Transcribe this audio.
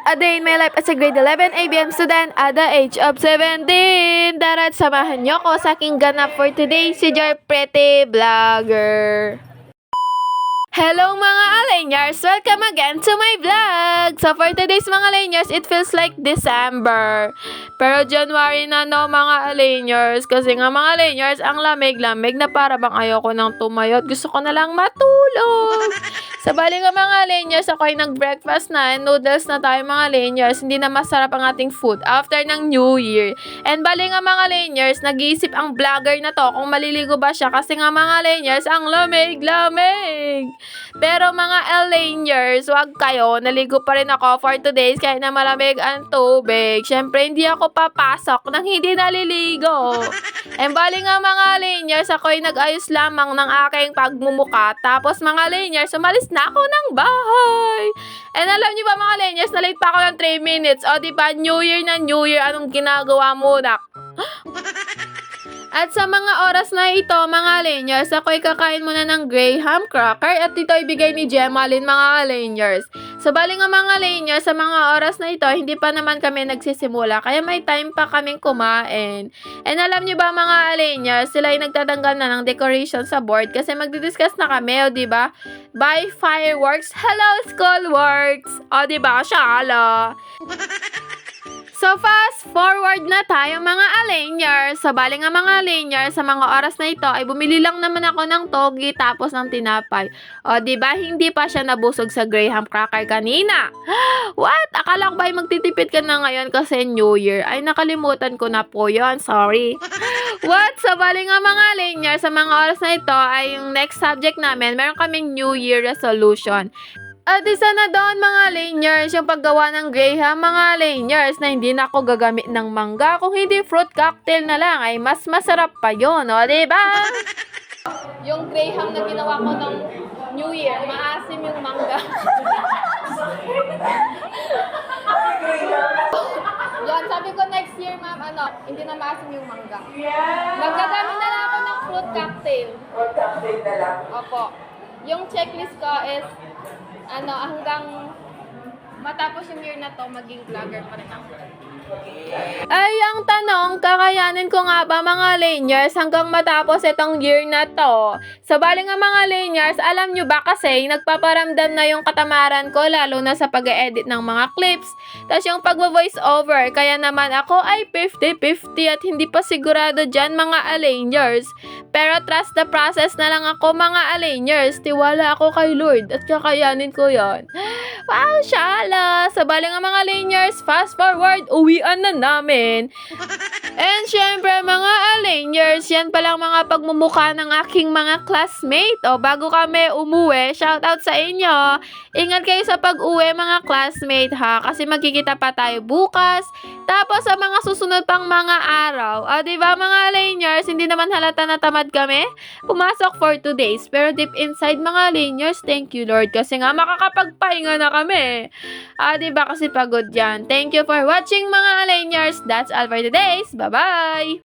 A day in my life as a grade 11 ABM student at the age of 17. Darat, samahan niyo ko sa aking ganap for today, si Joy Pretty Vlogger. Hello mga Alanyars! Welcome again to my vlog! So for today's mga Alanyars, it feels like December. Pero January na no mga Alanyars. Kasi nga mga Alanyars, ang lamig-lamig na para bang ayoko nang tumayot. Gusto ko na lang matulog. Sa bali nga mga Alanyars, ako ay nag-breakfast na and noodles na tayo mga Alanyars. Hindi na masarap ang ating food after ng New Year. And bali nga mga Alanyars, nag-iisip ang vlogger na to kung maliligo ba siya. Kasi nga mga Alanyars, ang lamig-lamig. Pero mga Alanyars, wag kayo. Naligo pa rin ako for today's kahit na malamig ang tubig. Syempre, hindi ako papasok nang hindi naliligo. And bali nga mga Alanyars, ako ay nag-ayos lamang ng aking pagmumuka. Tapos mga Alanyars, umalis na ako ng bahay. And alam niyo ba mga Alanyars, na late pa ako ng 3 minutes. O diba, New Year na New Year, anong ginagawa mo na? At sa mga oras na ito, mga Alanyars, ako'y kakain muna ng graham cracker at ito ibigay ni Gemalyn, mga Alanyars. So, bali nga mga Alanyars, sa mga oras na ito, hindi pa naman kami nagsisimula, kaya may time pa kaming kumain. And alam nyo ba mga Alanyars, sila ay nagtatanggal na ng decoration sa board kasi magdidiscuss na kami, o diba? Buy fireworks, hello school works! O diba, shala! So, fast forward na tayo mga Alanyars. Sa bali nga mga Alanyars, sa mga oras na ito, ay bumili lang naman ako ng togi tapos ng tinapay. O, diba, hindi pa siya nabusog sa graham cracker kanina. What? Akala ko ba ay magtitipid ka na ngayon kasi New Year? Ay, nakalimutan ko na po yon. Sorry. What? Sa bali nga mga Alanyars, sa mga oras na ito, ay yung next subject namin, meron kaming New Year resolution. At isa na doon mga Alanyars, yung paggawa ng graham mga Alanyars na hindi na ako gagamit ng mangga. Kung hindi fruit cocktail na lang ay mas masarap pa yun, o diba? Yung graham na ginawa ko ng New Year, maasim yung mangga. Yan, sabi ko next year ma'am, hindi na maasim yung mangga. Magagamit na lang ako ng fruit cocktail. Fruit cocktail na lang. Opo. Yung checklist ko is hanggang matapos yung year na to, maging vlogger pa rin ako. Ay, ang tanong, kakayanin ko nga ba mga Alanyars hanggang matapos itong year na to? Sa bali nga mga Alanyars, alam nyo ba kasi nagpaparamdam na yung katamaran ko lalo na sa pag-edit ng mga clips. Tapos yung pag-voice over, kaya naman ako ay 50-50 at hindi pa sigurado dyan mga Alanyars. Pero trust the process na lang ako mga Alanyars. Tiwala ako kay Lord at kakayanin ko yon. Wow, shala! Sa bali nga mga Alanyars, fast forward, uwian na namin. And syempre mga Alanyars, yan palang mga pagmumukha ng aking mga classmate. O bago kami umuwi, shoutout sa inyo. Ingat kayo sa pag-uwi mga classmate ha, kasi magkikita pa tayo bukas. Tapos sa mga susunod pang mga araw, diba mga Alanyars, hindi naman halata na tamad kami. Pumasok for 2 days, pero deep inside mga Alanyars, thank you Lord, kasi nga makakapagpahinga na kami. Diba kasi pagod yan. Thank you for watching mga Alanyars. That's all for today's. Bye-bye!